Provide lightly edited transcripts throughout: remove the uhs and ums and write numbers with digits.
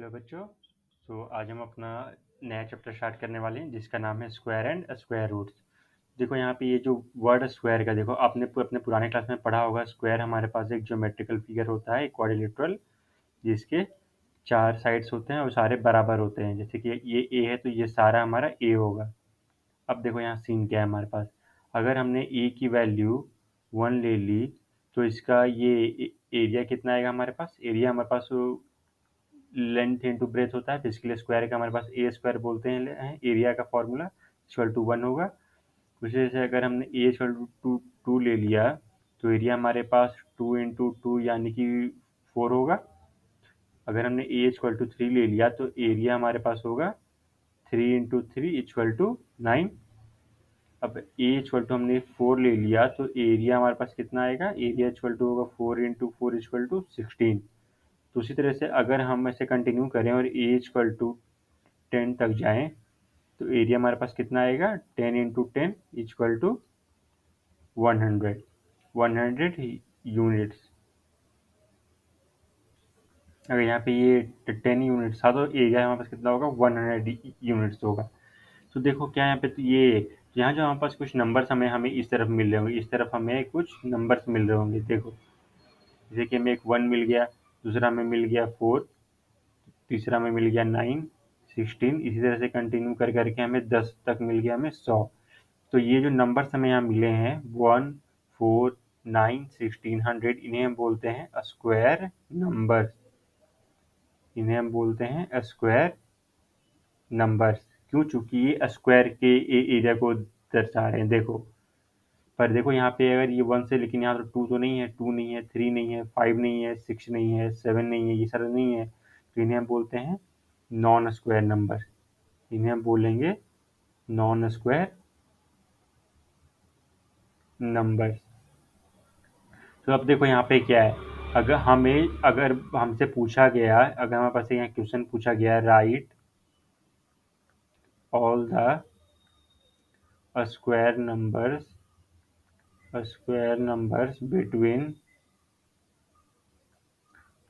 Hello बच्चों। आज हम अपना नया चैप्टर स्टार्ट करने वाले हैं जिसका नाम है स्क्वायर एंड स्क्वायर रूट्स। देखो यहाँ पे ये जो वर्ड स्क्वायर का, देखो आपने अपने पुराने क्लास में पढ़ा होगा। स्क्वायर हमारे पास एक ज्योमेट्रिकल फिगर होता है, क्वाड्रिलेटरल, जिसके 4 साइड्स होते हैं और सारे बराबर होते हैं। जैसे कि ये ए है तो ये सारा हमारा ए होगा। अब देखो यहाँ सीन क्या है हमारे पास। अगर हमने ए की वैल्यू 1 ले ली तो इसका ये एरिया कितना आएगा हमारे पास। एरिया हमारे पास लेंथ इंटू ब्रेथ होता है, तो इसके लिए स्क्वायर का हमारे पास ए स्क्वायर बोलते हैं। एरिया का फॉर्मूला इक्वल टू 1 होगा। उसी तरह से अगर हमने ए इक्वल टू 2 ले लिया तो एरिया हमारे पास 2 इंटू 2 यानी कि 4 होगा। अगर हमने ए इक्वल टू 3 ले लिया तो एरिया हमारे पास होगा 3 इंटू 3 इक्वल टू 9। अब ए इक्वल टू हमने 4 ले लिया तो एरिया हमारे पास कितना आएगा। एरिया इक्वल टू होगा 4 इंटू 4 इक्वल टू 16। तो उसी तरह से अगर हम ऐसे कंटिन्यू करें और ए इक्वल टू 10 तक जाएं तो एरिया हमारे पास कितना आएगा। 10 इंटू 10 इक्वल टू 100 यूनिट्स। अगर यहाँ पे ये 10 यूनिट्स था तो एरिया हमारे पास कितना होगा, 100 यूनिट्स होगा। तो देखो क्या यहाँ पे, तो ये यहाँ जो हमारे पास कुछ नंबर्स हमें हमें इस तरफ मिल रहे होंगे, इस तरफ हमें कुछ नंबर्स मिल रहे होंगे। देखो जैसे कि हमें एक 1 मिल गया, दूसरा हमें मिल गया 4, तीसरा में मिल गया 9, 16, इसी तरह से कंटिन्यू कर करके हमें 10 तक मिल गया, हमें 100। तो ये जो नंबर्स हमें यहाँ मिले हैं 1, 4, 9, 16, 100, इन्हें हम बोलते हैं स्क्वायर नंबर्स। इन्हें हम बोलते हैं स्क्वायर नंबर्स। क्यों? चूंकि ये स्क्वायर के एरिया को दर्शा रहे हैं। देखो पर देखो यहाँ पे अगर ये 1 से, लेकिन यहाँ तो 2 तो नहीं है, 2 नहीं है, 3 नहीं है, 5 नहीं है, 6 नहीं है, 7 नहीं है, ये सारा नहीं है, तो इन्हें हम बोलते हैं नॉन स्क्वायर नंबर। इन्हें हम बोलेंगे नॉन स्क्वायर नंबर। तो अब देखो यहाँ पे क्या है। अगर हमसे पूछा गया, अगर हमारे पास यहाँ क्वेश्चन पूछा गया, right all the square numbers between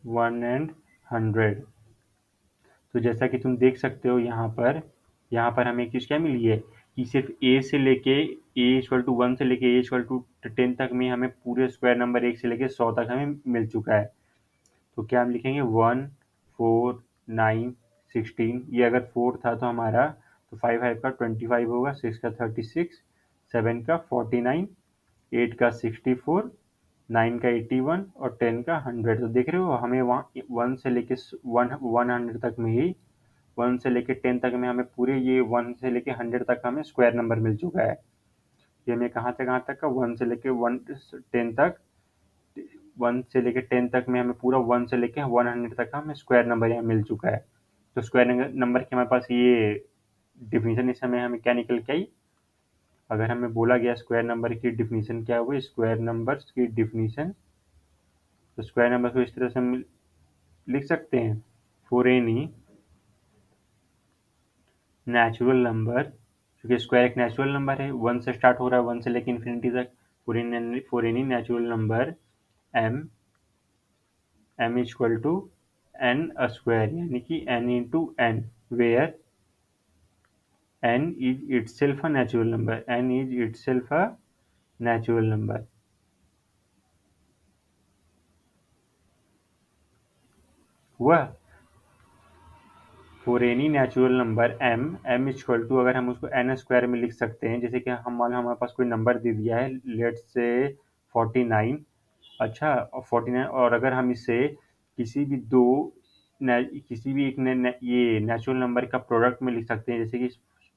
1 and 100। तो जैसा कि तुम देख सकते हो यहाँ पर हमें एक चीज़ क्या मिली है कि सिर्फ ए से लेके ए इक्वल टू 1 से लेके ए इक्वल टू 10 तक में हमें पूरे स्क्वायर नंबर 1 से लेके 100 तक हमें मिल चुका है। तो क्या हम लिखेंगे 1, 4, 9, 16। ये अगर 4 था तो हमारा, तो 5 5 का 25 होगा, 6 का 36, 7 का 49, 8 का 64, 9 का 81 और 10 का 100। तो देख रहे हो हमें वहाँ 1 से लेके 100 तक में ही, 1 से लेके 10 तक में हमें पूरे ये 1 से लेके 100 तक हमें स्क्वायर नंबर मिल चुका है। ये हमें कहाँ तक का, 1 से लेके 10 तक, 1 से लेके 10 तक में हमें पूरा 1 से लेके 100 तक का हमें स्क्वायर नंबर यहाँ मिल चुका है। तो स्क्वायर नंबर की हमारे पास ये डिफिनीशन इस समय हमें क्या निकल के आई। अगर हमें बोला गया स्क्वायर नंबर की डिफिनीशन क्या हुई, स्क्वायर नंबर्स की डिफिनीशन, तो स्क्वायर नंबर को इस तरह से हम लिख सकते हैं, फॉर एनी नेचुरल नंबर, क्योंकि स्क्वायर एक नेचुरल नंबर है, 1 से स्टार्ट हो रहा है, 1 से लेके इन्फिनिटी तक। For any natural number m equal to n square, यानी कि n into n, where n is itself a natural number, n is itself a natural number। हुआ। For any natural number m equal to, अगर हम उसको n square में लिख सकते हैं, जैसे कि हम मान लो हमारे पास कोई नंबर दे दिया है, लेट्स से 49। अच्छा, और 49, और अगर हम इसे किसी भी किसी भी एक ये नेचुरल नंबर का प्रोडक्ट में लिख सकते हैं, जैसे कि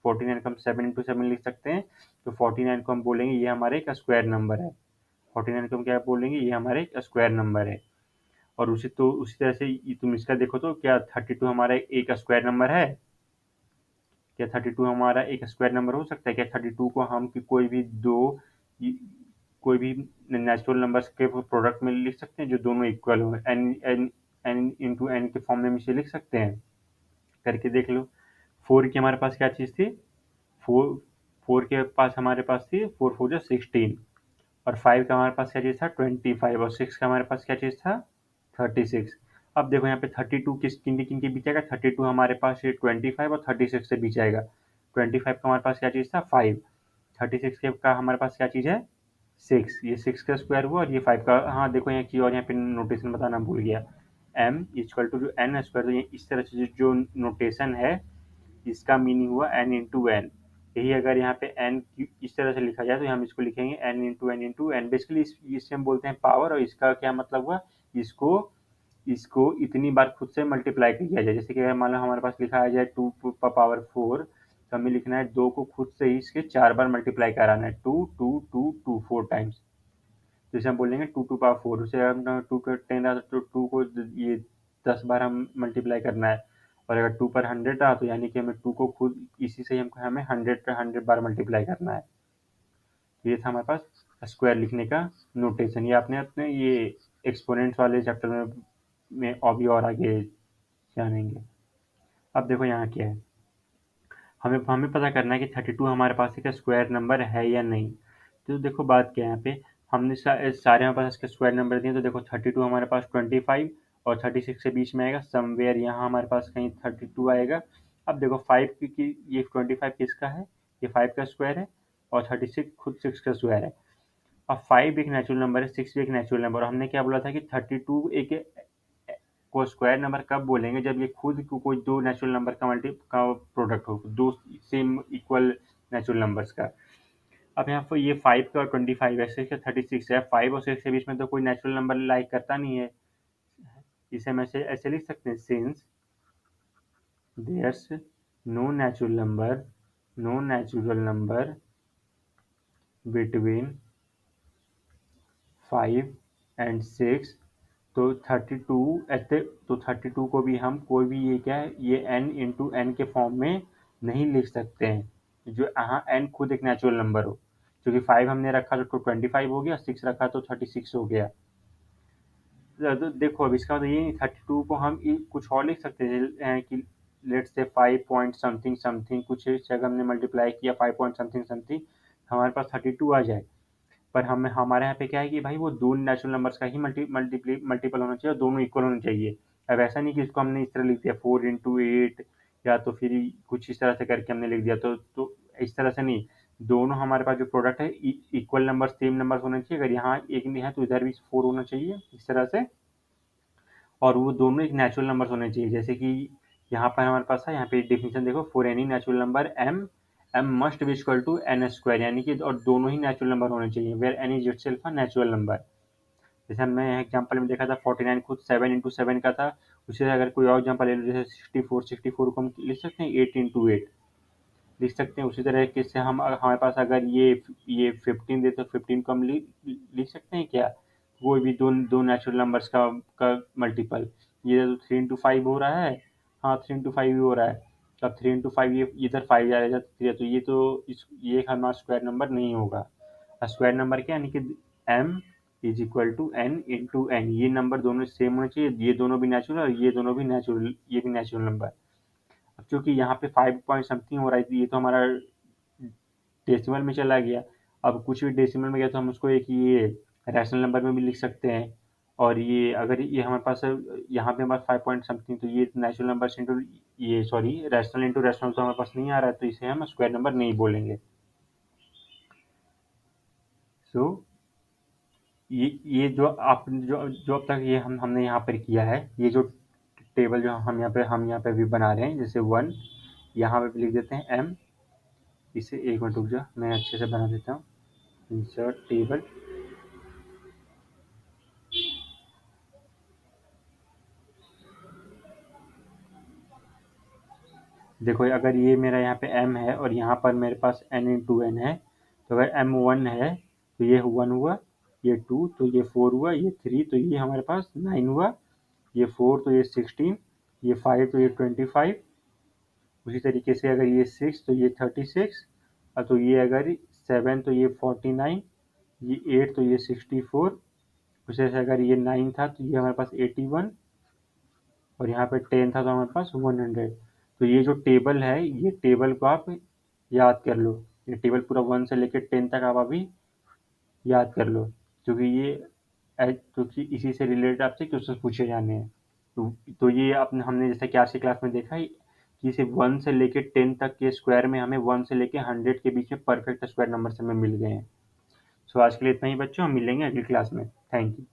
49 को हम 7 इंटू 7 लिख सकते हैं, तो 49 को हम बोलेंगे ये हमारे एक स्क्वायर नंबर है। 49 को हम क्या बोलेंगे, ये हमारे एक स्क्वायर नंबर है। और उसी तरह से तुम इसका देखो तो क्या 32 हमारा एक स्क्वायर नंबर है। क्या 32 हमारा एक स्क्वायर नंबर हो सकता है? क्या 32 को हम कोई भी नेचुरल नंबर्स के प्रोडक्ट में लिख सकते हैं जो दोनों इक्वल हो, n n n into n के फॉर्म में इसे लिख सकते हैं? करके देख लो। 4 की हमारे पास क्या चीज़ थी, 4 4 के पास हमारे पास थी 4 4 जो 16, और 5 का हमारे पास क्या चीज़ था 25, और 6 का हमारे पास क्या चीज़ था 36। अब देखो यहाँ पे 32 किन के बीच आएगा, 32 हमारे पास ये 25 और 36 से बीच आएगा। 25 का हमारे पास क्या चीज़ था, 5। 36 के का हमारे पास क्या चीज़ है, 6। ये 6 का स्क्वायर हुआ और ये 5 का। हाँ देखो यहाँ की और यहाँ पे नोटेशन बताना भूल गया, m इक्वल टू जो n स्क्वायर, तो ये इस तरह से जो नोटेशन है इसका मीनिंग हुआ n इंटू एन। यही अगर यहाँ पे n इस तरह से लिखा जाए तो हम इसको लिखेंगे n इंटू एन। बेसिकली इससे हम बोलते हैं पावर, और इसका क्या मतलब हुआ, इसको इसको इतनी बार खुद से मल्टीप्लाई किया जाए। जैसे कि अगर मान लो हमारे पास लिखा आ जाए 2 पावर 4, तो हमें लिखना है 2 को खुद से ही इसके 4 बार मल्टीप्लाई कराना है, 2 4 टाइम्स। जैसे हम बोलेंगे 2 टू पावर 4, उसे हम 2 का 10 रहा तो 2 को ये 10 बार हम मल्टीप्लाई करना है। और अगर 2 पर 100 रहा तो यानी कि हमें 2 को खुद इसी से हमको हमें 100 पे 100 बार मल्टीप्लाई करना है। तो ये था हमारे पास स्क्वायर लिखने का नोटेशन। ये आपने अपने ये एक्सपोनेंट्स वाले चैप्टर में अभी और आगे जानेंगे। अब देखो यहाँ क्या है, हमें हमें पता करना है कि 32 हमारे पास एक स्क्वायर नंबर है या नहीं। तो देखो बात क्या है यहाँ पे, हमने सारे हमारे पास इसके स्क्वायर नंबर दिए, तो देखो 32 हमारे पास 25 और 36 के बीच में आएगा, समवेयर यहाँ हमारे पास कहीं 32 आएगा। अब देखो 5 की ये 25 किसका है, ये 5 का स्क्वायर है, और 36 खुद 6 का स्क्वायर है। अब 5 एक नेचुरल नंबर है, 6 भी एक नेचुरल नंबर, और हमने क्या बोला था कि 32 एक को स्क्वायर नंबर कब बोलेंगे, जब ये खुद को कोई दो नेचुरल नंबर का मल्टी का प्रोडक्ट हो, दो सेम इक्वल नेचुरल नंबर्स का। अब यहाँ पर ये 5 का और 25 है, 6 का 36 है, 5 और 6 के बीच में तो कोई नेचुरल नंबर लाइक करता नहीं है। इसे हम ऐसे लिख सकते हैं, since there's no natural number between 5 and 6, तो 32 ऐसे, तो 32 को भी हम कोई भी ये क्या है, ये n इंटू एन के फॉर्म में नहीं लिख सकते हैं, जो यहाँ n खुद एक नेचुरल नंबर हो। क्योंकि 5 हमने रखा तो 25 हो गया, 6 रखा तो 36 हो गया। तो देखो अब इसका मतलब ये 32 को हम कुछ और लिख सकते हैं कि let's say 5 point something something, कुछ इस जगह हमने मल्टीप्लाई किया 5 पॉइंट समथिंग समथिंग, हमारे पास 32 आ जाए। पर हमें हमारे यहाँ पे क्या है कि भाई वो दो नेचुरल नंबर्स का ही मल्टीपल होना चाहिए और दोनों इक्वल होने चाहिए। अब ऐसा नहीं कि इसको हमने इस तरह लिख दिया 4 इंटू 8, या तो फिर कुछ इस तरह से करके हमने लिख दिया, तो इस तरह से नहीं। दोनों हमारे पास जो प्रोडक्ट है इक्वल नंबर सेम नंबर होने चाहिए। अगर यहाँ एक नहीं है तो इधर भी 4 होना चाहिए इस तरह से, और वो दोनों एक नेचुरल नंबर होने चाहिए। जैसे कि यहाँ पर हमारे पास है, यहाँ पे डिफिनेशन देखो, for any natural number m must be equal to n square, यानी कि और दोनों ही नेचुरल नंबर होने चाहिए, where n is itself a natural number. जैसे हमने एग्जांपल में देखा था 49 खुद 7 इंटू 7 का था। उसी से अगर कोई और एग्जांपल ले लो, जैसे 64 को हम लिख सकते हैं 8 इंटू 8 लिख सकते हैं। उसी तरह से हम हमारे पास अगर ये 15 दे तो 15 को हम लिख सकते हैं क्या, कोई भी दो दो नेचुरल नंबर्स का मल्टीपल। ये तो 3 इंटू 5 हो रहा है, हाँ 3 इंटू 5 भी हो रहा है। अब 3 इंटू 5 ये इधर 5 जाएगा, तो ये तो ये हमारा स्क्वायर नंबर नहीं होगा। स्क्वायर नंबर क्या, यानी कि m is equal to n into n, ये नंबर दोनों सेम होने चाहिए, ये दोनों भी नेचुरल और ये दोनों भी नेचुरल, ये भी नेचुरल नंबर। अब चूंकि यहाँ पे 5 पॉइंट समथिंग हो रहा है, ये तो हमारा डेसिमल में चला गया। अब कुछ भी डेसिमल में गया तो हम उसको एक ये रैशनल नंबर में भी लिख सकते हैं। और ये अगर ये हमारे पास यहाँ पे हमारे 5 पॉइंट समथिंग, तो ये नेचुरल नंबर इंटू ये सॉरी रैशनल इंटू रैशनल तो हमारे पास नहीं आ रहा है, तो इसे हम स्क्वायर नंबर नहीं बोलेंगे। सो ये जो आप जो अब तक ये हमने यहाँ पर किया है, ये जो टेबल जो हम यहाँ पे भी बना रहे हैं, जैसे 1 यहाँ पे भी लिख देते हैं m, इसे एक मिनट रुक जा, मैं अच्छे से बना देता हूँ। इंसर्ट टेबल, देखो अगर ये मेरा यहाँ पे m है और यहाँ पर मेरे पास n इंटू एन है, तो अगर m 1 है तो ये 1 हुआ, ये 2 तो ये 4 हुआ, ये 3 तो ये हमारे पास 9 हुआ, ये 4 तो ये 16, ये 5 तो ये 25। उसी तरीके से अगर ये 6 तो ये 36, और तो ये अगर 7 तो ये 49, ये 8 तो ये 64। उसी तरह से अगर ये 9 था तो ये हमारे पास 81, और यहाँ पे 10 था तो हमारे पास 100। तो ये जो टेबल है, ये टेबल को आप याद कर लो, ये टेबल पूरा 1 से लेकर 10 तक आप अभी याद कर लो, क्योंकि ये क्योंकि इसी से रिलेटेड आपसे क्वेश्चन पूछे जाने हैं। तो ये अपने हमने जैसा कि आज की क्लास में देखा है कि सिर्फ 1 से लेके 10 तक के स्क्वायर में हमें 1 से लेके 100 के बीच में परफेक्ट स्क्वायर नंबर हमें मिल गए हैं। सो आज के लिए इतना ही बच्चों, हम मिलेंगे अगली क्लास में। Thank you.